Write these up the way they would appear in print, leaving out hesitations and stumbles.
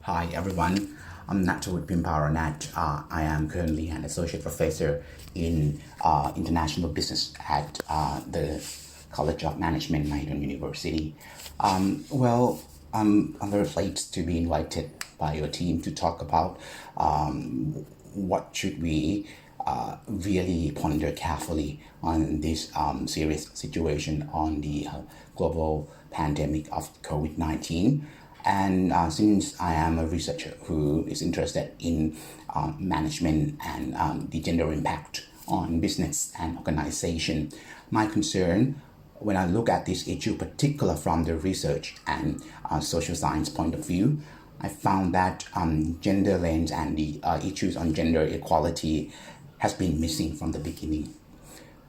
Hi everyone, I'm Natawut Pimparanat. I am currently an associate professor in international business at the College of Management, Mahidol University. I'm very pleased to be invited by your team to talk about what should we really ponder carefully on this serious situation on the global pandemic of COVID-19. And since I am a researcher who is interested in management and the gender impact on business and organization, my concern when I look at this issue, particular from the research and social science point of view, I found that gender lens and the issues on gender equality has been missing from the beginning.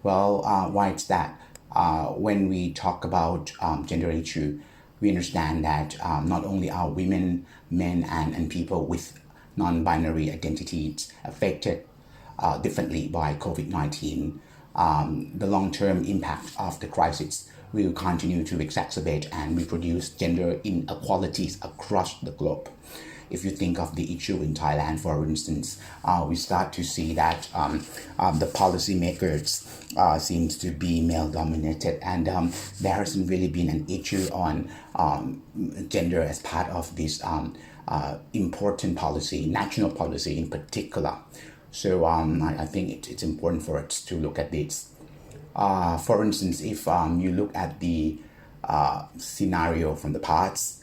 Well, why is that? When we talk about gender issue, we understand that not only are women, men, and people with non-binary identities affected differently by COVID-19, the long-term impact of the crisis will continue to exacerbate and reproduce gender inequalities across the globe. If you think of the issue in Thailand, for instance, we start to see that the policymakers seems to be male-dominated, and there hasn't really been an issue on gender as part of this important policy, national policy in particular. So I think it's important for us to look at this. For instance, if you look at the scenario from the past,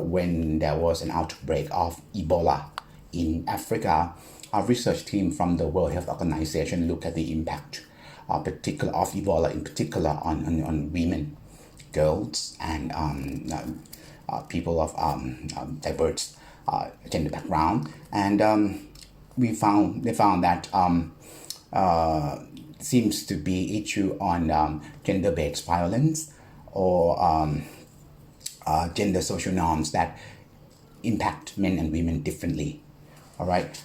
when there was an outbreak of Ebola in Africa, our research team from the World Health Organization looked at the impact of Ebola in particular on women, girls, and people of diverse gender background. And they found that seems to be issue on gender-based violence or gender social norms that impact men and women differently. All right.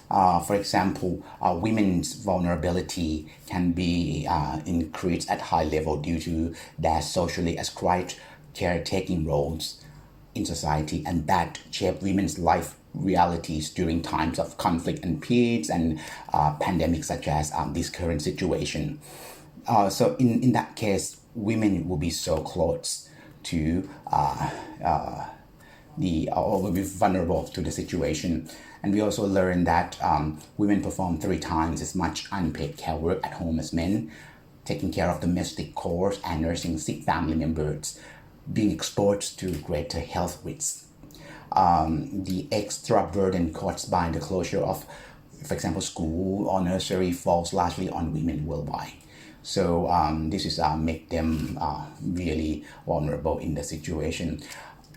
For example, women's vulnerability can be increased at high level due to their socially ascribed caretaking roles in society, and that shape women's life realities during times of conflict and peace and pandemics such as this current situation. So in that case, women will be so close to or will be vulnerable to the situation. And we also learned that women perform 3 times as much unpaid care work at home as men, taking care of domestic chores and nursing sick family members, being exposed to greater health risks. The extra burden caused by the closure of, for example, school or nursery falls largely on women worldwide. So this is make them really vulnerable in the situation.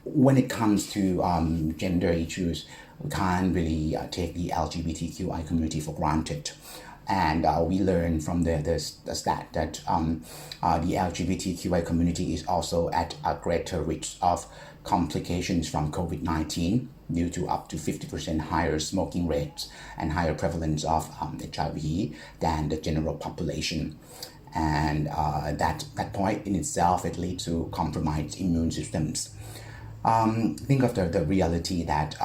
When it comes to gender issues, we can't really take the LGBTQI community for granted. And we learned from the stat that the LGBTQI community is also at a greater risk of complications from COVID-19 due to up to 50% higher smoking rates and higher prevalence of HIV than the general population. And that point in itself, it leads to compromised immune systems. Think of the reality that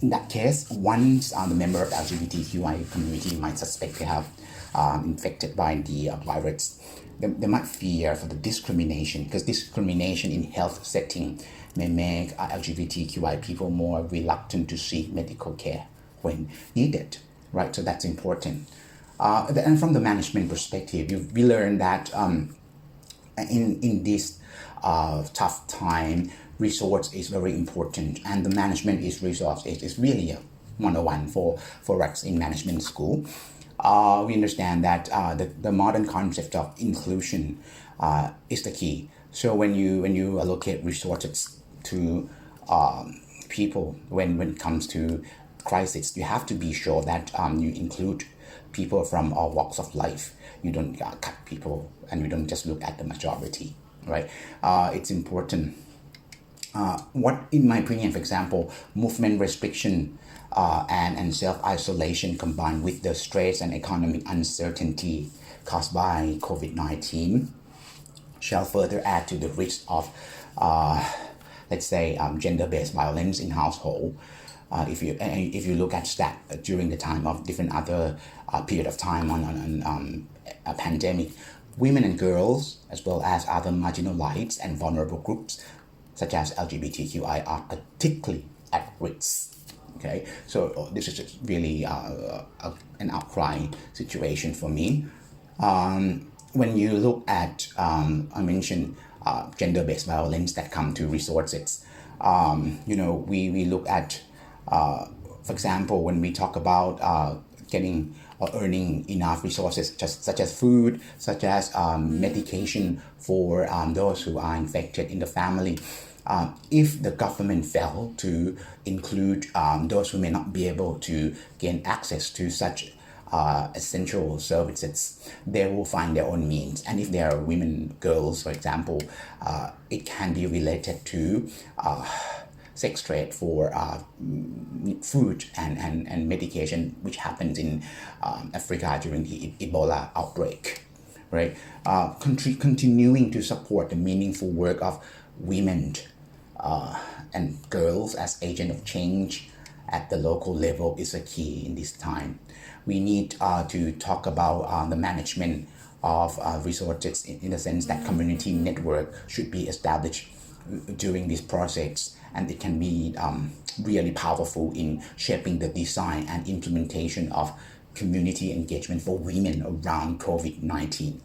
in that case, once the member of LGBTQI community might suspect they have infected by the virus, they might fear for the discrimination, because discrimination in health setting may make LGBTQI people more reluctant to seek medical care when needed, right? So that's important. And from the management perspective, we learned that in this tough time, resource is very important, and the management is resource. It is really a 101 for us in management school. We understand that the modern concept of inclusion is the key. So when you allocate resources to people when it comes to crisis, you have to be sure that you include people from all walks of life. You don't cut people, and you don't just look at the majority, right? It's important. What, in my opinion, for example, movement restriction and self-isolation combined with the stress and economic uncertainty caused by COVID-19 shall further add to the risk of let's say, gender-based violence in household. If you look at stat during the time of different other period of time on a pandemic, women and girls, as well as other marginalized and vulnerable groups, such as LGBTQI, are particularly at risk. Okay, so this is really an outcry situation for me. When you look at, I mentioned gender-based violence that come to resources. We look at, for example, when we talk about getting or earning enough resources, such as food, such as medication for those who are infected in the family. If the government fail to include those who may not be able to gain access to such essential services, they will find their own means. And if there are women, girls, for example, it can be related to sex trade for food and medication, which happens in Africa during the Ebola outbreak, right? Continuing to support the meaningful work of women and girls as agents of change at the local level is a key in this time. We need to talk about the management of resources in the sense that community network should be established during this process, and it can be really powerful in shaping the design and implementation of community engagement for women around COVID-19.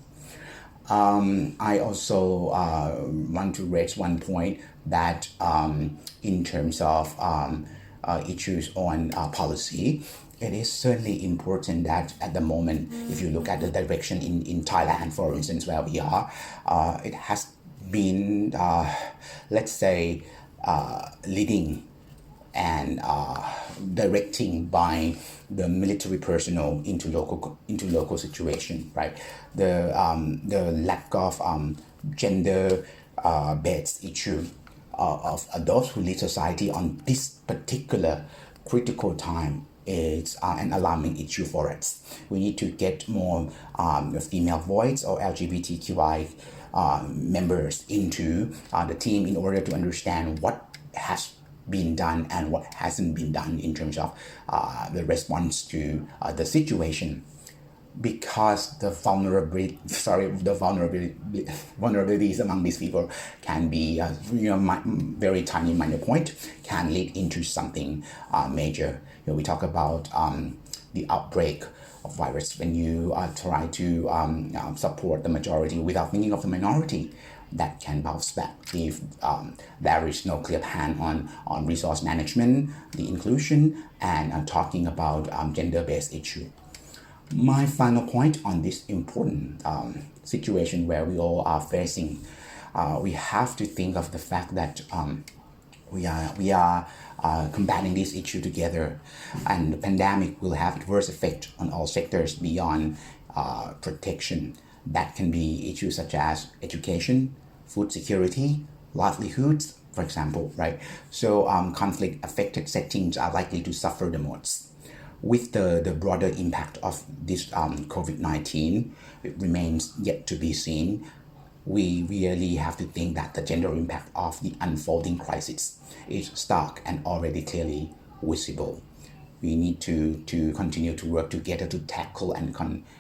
I also want to raise one point that in terms of issues on policy, it is certainly important that at the moment, if you look at the direction in Thailand, for instance, where we are, it has been, let's say, leading and directing by the military personnel into local situation, right? The lack of gender based issue of those who lead society on this particular critical time is an alarming issue for us. We need to get more female voice or LGBTQI members into the team in order to understand what has been done and what hasn't been done in terms of the response to the situation, because the vulnerabilities among these people can be very tiny minor point can lead into something major. We talk about the outbreak of virus. When you try to support the majority without thinking of the minority, that can bounce back if there is no clear plan on resource management, the inclusion, and talking about gender-based issue. My final point on this important situation where we all are facing, we have to think of the fact that we are combating this issue together, and the pandemic will have adverse effect on all sectors beyond protection. That can be issues such as education, food security, livelihoods, for example, right? So conflict-affected settings are likely to suffer the most. With the broader impact of this COVID-19, it remains yet to be seen. We really have to think that the gender impact of the unfolding crisis is stark and already clearly visible. We need to continue to work together to tackle and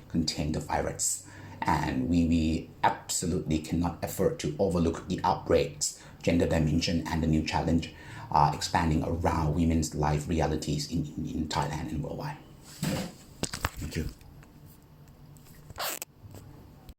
contain the virus. And we absolutely cannot afford to overlook the outbreaks, gender dimension, and the new challenge expanding around women's life realities in Thailand and worldwide. Thank you.